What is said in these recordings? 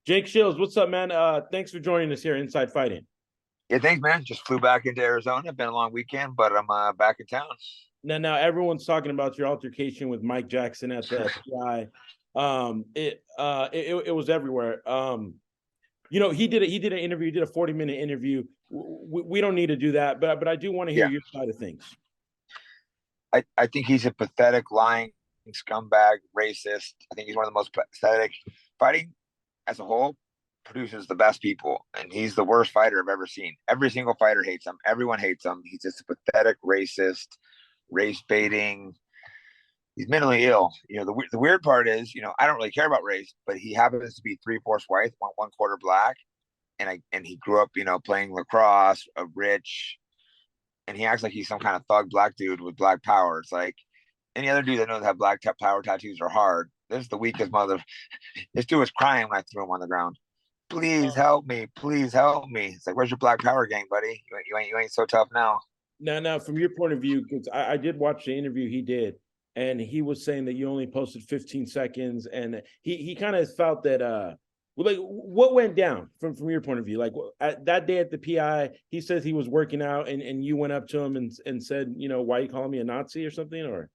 Jake Shields, what's up, man? Thanks for joining us here, Inside Fighting. Yeah, thanks, man. Just flew back into Arizona. Been a long weekend, but I'm back in town. Now everyone's talking about your altercation with Mike Jackson at the PI. It was everywhere. He did an interview. He did a 40-minute interview. We don't need to do that, but I do want to hear Yeah, your side of things. I think he's a pathetic, lying scumbag, racist. I think he's one of the most pathetic. Fighting as a whole produces the best people, and he's the worst fighter I've ever seen. Every single fighter hates him. Everyone hates him. He's just a pathetic, racist, race baiting. He's mentally ill. The weird part is, I don't really care about race, but he happens to be three-fourths white, one quarter black, and he grew up, playing lacrosse, a rich, and he acts like he's some kind of thug black dude with black power. It's like any other dude that knows how black power tattoos are hard. This is the weakest mother. This dude was crying when I threw him on the ground. Please help me. Please help me. It's like, where's your black power gang, buddy? You ain't so tough now. Now, from your point of view, because I did watch the interview he did, and he was saying that you only posted 15 seconds, and he kind of felt that like what went down from your point of view, like at that day at the PI, he says he was working out, and you went up to him and said, why are you calling me a Nazi or something, or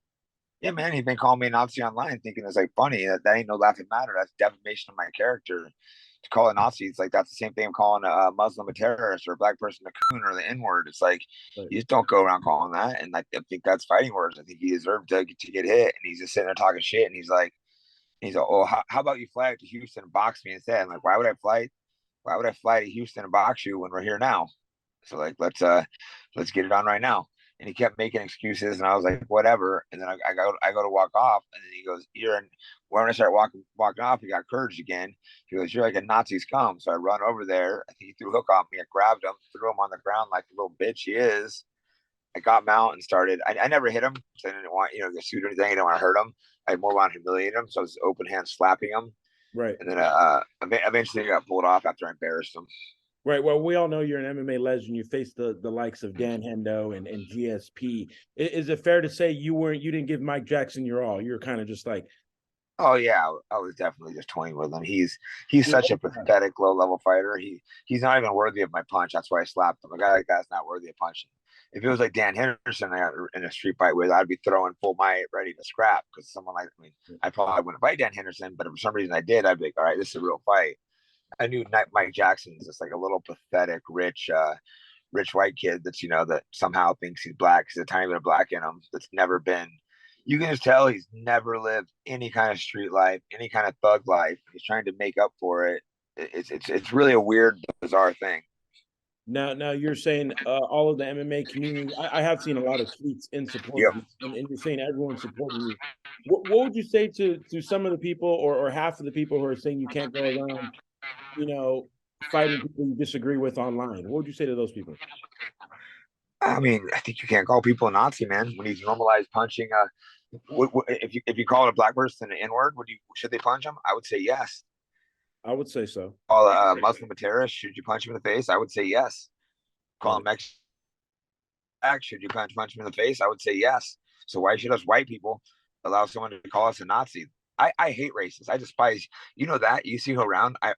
Yeah, man, he's been calling me a Nazi online, thinking it's like funny. That ain't no laughing matter. That's defamation of my character. To call a Nazi, it's like that's the same thing of calling a Muslim a terrorist or a black person a coon or the N word. It's like like, you just don't go around calling that. And I think that's fighting words. I think he deserved to get hit, and he's just sitting there talking shit. And he's like, oh, how about you fly to Houston and box me instead? I'm like, why would I fly? Why would I fly to Houston and box you when we're here now? So like, let's get it on right now. And he kept making excuses, and I was like, whatever. And then I go to walk off, and then he goes, you're in. When I start walking off, he got courage again. He goes, you're like a Nazi scum. So I run over there. I think he threw a hook on me. I grabbed him, threw him on the ground like the little bitch he is. I got him out and started. I never hit him because I didn't want to shoot or anything. I didn't want to hurt him. I more wanted to humiliate him. So I was open hand slapping him, right. and then eventually I got pulled off after I embarrassed him. Right. Well, we all know you're an MMA legend. You faced the likes of Dan Hendo and GSP. Is it fair to say you didn't give Mike Jackson your all? You're kind of just like, Oh yeah, I was definitely just toying with him. He's such a pathetic low level fighter. He's not even worthy of my punch. That's why I slapped him. A guy like that's not worthy of punching. If it was like Dan Henderson I got in a street fight with, I'd be throwing full might, ready to scrap. Because someone like I probably wouldn't fight Dan Henderson, but if for some reason I did, I'd be like, all right, this is a real fight. I knew Mike Jackson is just like a little pathetic, rich white kid that's that somehow thinks he's black. He's a tiny bit of black in him. That's never been. You can just tell he's never lived any kind of street life, any kind of thug life. He's trying to make up for it. It's really a weird, bizarre thing. now you're saying all of the MMA community. I have seen a lot of tweets in support Yep. of you, and you're saying everyone's supporting you. What would you say to some of the people or half of the people who are saying you can't go around, you know, fighting people you disagree with online? What would you say to those people? I mean, I think you can't call people a Nazi, man. When he's normalized punching, if you call a black person an N word, should they punch him? I would say yes. I would say so. Call a Muslim a terrorist, should you punch him in the face? I would say yes. Call him Right. Mexican, should you punch him in the face? I would say yes. So why should us white people allow someone to call us a Nazi? I hate racists. I despise. You know that you see who around. I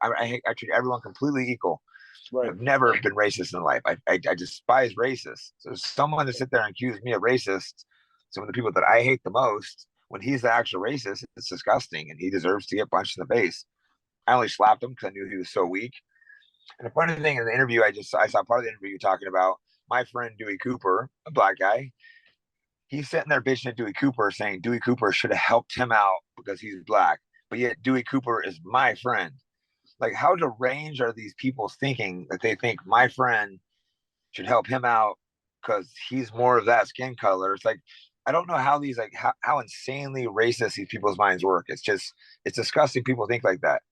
treat everyone completely equal. Right. I've never been racist in life. I despise racists. So someone to sit there and accuse me of racist, some of the people that I hate the most, when he's the actual racist, it's disgusting, and he deserves to get punched in the face. I only slapped him because I knew he was so weak. And the funny thing in the interview, I saw part of the interview talking about my friend Dewey Cooper, a black guy. He's sitting there bitching at Dewey Cooper, saying Dewey Cooper should have helped him out because he's black, but yet Dewey Cooper is my friend. Like, how deranged are these people thinking that they think my friend should help him out because he's more of that skin color? It's like I don't know how these how insanely racist these people's minds work. It's disgusting. People think like that.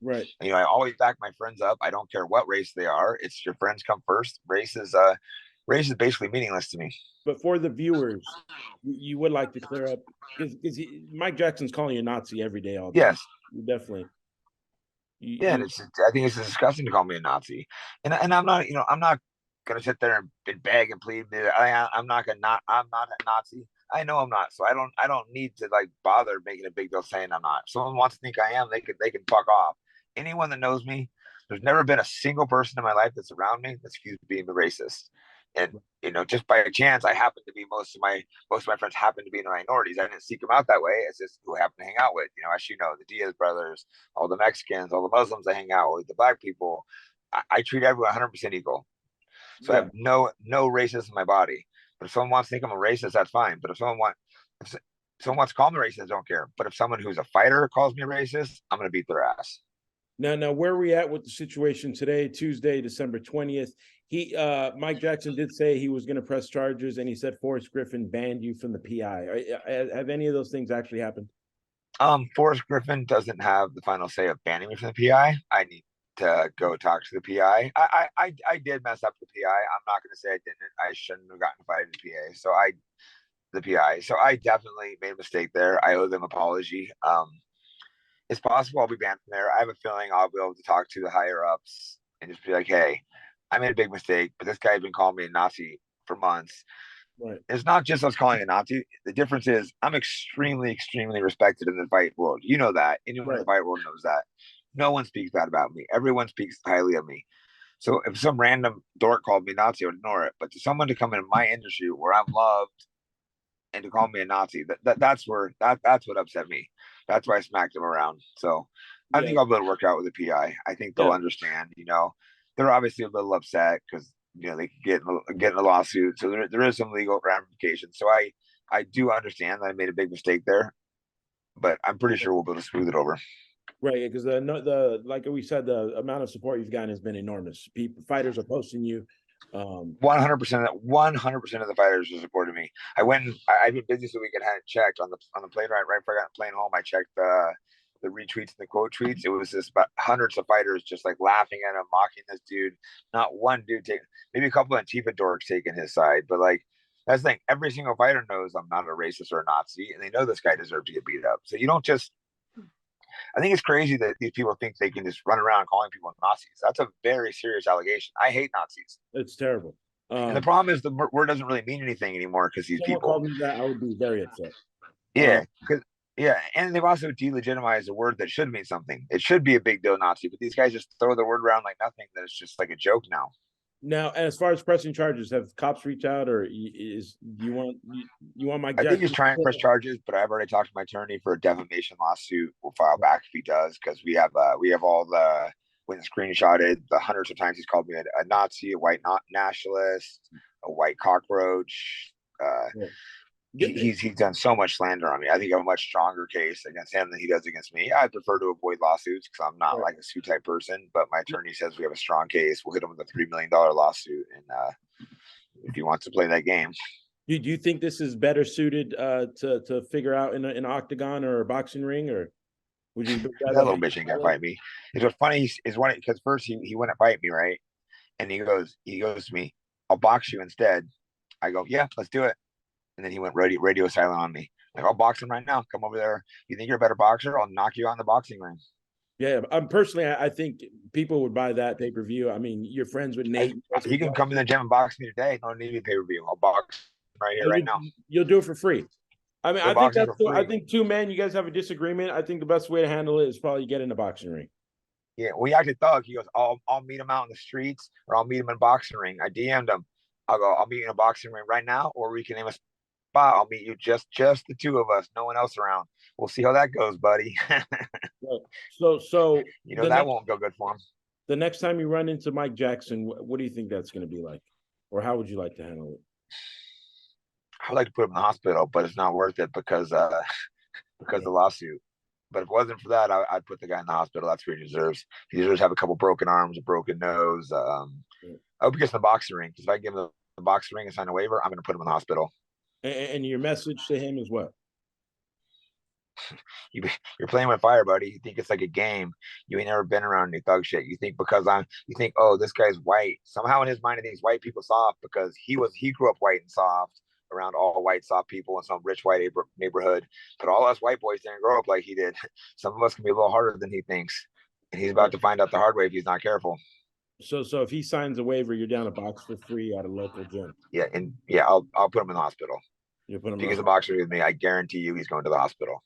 Right. I always back my friends up. I don't care what race they are. It's your friends come first. Race is basically meaningless to me. But for the viewers, you would like to clear up because Mike Jackson's calling you a Nazi every day, all day. Yes. You definitely Yeah, and you I think it's disgusting to call me a Nazi, and I'm not gonna sit there and beg and plead. I'm not a Nazi. I know I'm not, so I don't need to like bother making a big deal saying I'm not. If someone wants to think I am, they can fuck off. anyone that knows me, there's never been a single person in my life that's around me that's accused of being a racist. And just by a chance, I happen to be most of my friends happen to be in the minorities. I didn't seek them out that way. It's just who I happen to hang out with. As you know, the Diaz brothers, all the Mexicans, all the Muslims I hang out with, the black people. I treat everyone 100% equal. So I Yeah. have no racism in my body. But if someone wants to think I'm a racist, that's fine. But if someone wants to call me racist, I don't care. But if someone who's a fighter calls me a racist, I'm gonna beat their ass. Now, where are we at with the situation today, Tuesday, December 20th? Mike Jackson did say he was going to press charges, and he said Forrest Griffin banned you from the PI. Have any of those things actually happened? Forrest Griffin doesn't have the final say of banning me from the PI. I need to go talk to the PI. I did mess up the PI. I'm not going to say I didn't. I shouldn't have gotten invited to PA. The PI. So I definitely made a mistake there. I owe them an apology. It's possible I'll be banned from there. I have a feeling I'll be able to talk to the higher ups and just be like, hey, I made a big mistake, but this guy's been calling me a Nazi for months. Right. It's not just us calling a Nazi. The difference is I'm extremely, extremely respected in the fight world. You know that. Anyone in the fight world knows that. No one speaks bad about me. Everyone speaks highly of me. So if some random dork called me Nazi, I would ignore it. But to someone to come into my industry where I'm loved and to call me a Nazi, that's what upset me. That's why I smacked him around. So I think I'll be able to work out with the PI. I think they'll understand. They're obviously a little upset because they could get in a lawsuit. So there is some legal ramifications. So I do understand that I made a big mistake there, but I'm pretty sure we'll be able to smooth it over. Right, because the like we said, the amount of support you've gotten has been enormous. Fighters are posting you. 100% of 100% of the fighters have supported me. I've been busy so we could have checked on the plane right before I got plane home. I checked the retweets and the quote tweets. It was just about hundreds of fighters just like laughing at him, mocking this dude. Not one dude maybe a couple of Antifa dorks taking his side, but like that's the thing. Every single fighter knows I'm not a racist or a Nazi, and they know this guy deserves to get beat up. So you don't just. I think it's crazy that these people think they can just run around calling people Nazis. That's a very serious allegation. I hate Nazis. It's terrible. And the problem is the word doesn't really mean anything anymore because these people called me that, I would be very upset. Yeah, and they've also delegitimized a word that should mean something. It should be a big deal Nazi, but these guys just throw the word around like nothing. That it's just like a joke now. Now, as far as pressing charges, have cops reached out, or you want Mike Jackson? I think he's trying to press charges, but I've already talked to my attorney for a defamation lawsuit. We'll file back if he does because we have all the when screenshotted the hundreds of times he's called me a Nazi, a white nationalist, a white cockroach. He's done so much slander on me. I think I have a much stronger case against him than he does against me. I prefer to avoid lawsuits because I'm not like a suit type person. But my attorney says we have a strong case. We'll hit him with a $3 million lawsuit, and if he wants to play that game. Do you think this is better suited to figure out in an octagon or a boxing ring, or would you? That little bitch ain't gonna fight me. It's what's funny is when because first he wouldn't fight me, right? And he goes to me, "I'll box you instead." I go, "Yeah, let's do it." And then he went radio silent on me. Like, I'll box him right now. Come over there. You think you're a better boxer? I'll knock you out in the boxing ring. Yeah, personally, I think people would buy that pay-per-view. I mean, you're friends with Nate. You can come to the gym and box me today. Don't need me pay-per-view. I'll box right here, right now. You'll do it for free. I mean, I think two men, you guys have a disagreement. I think the best way to handle it is probably get in a boxing ring. Yeah, we acted thug. He goes, I'll meet him out in the streets or I'll meet him in a boxing ring. I DM'd him. I'll meet you in a boxing ring right now, or we can name a spot. I'll meet you just the two of us, no one else around. We'll see how that goes, buddy. So that won't go good for him. The next time you run into Mike Jackson, what do you think that's going to be like, or how would you like to handle it? I would like to put him in the hospital, but it's not worth it because of the lawsuit. But if it wasn't for that, I'd put the guy in the hospital. That's what he deserves. He deserves to have a couple broken arms, a broken nose. I hope he gets in the boxing ring because if I give him the boxing ring and sign a waiver, I'm going to put him in the hospital. And your message to him is what? You're playing with fire, buddy. You think it's like a game. You ain't never been around any thug shit. You think oh, this guy's white. Somehow in his mind, he thinks white people soft because he grew up white and soft around all white soft people in some rich white neighborhood. But all us white boys didn't grow up like he did. Some of us can be a little harder than he thinks, and he's about to find out the hard way if he's not careful. So if he signs a waiver, you're down a box for free at a local gym. Yeah, I'll put him in the hospital. You put him. If he gets a boxer with me, I guarantee you he's going to the hospital.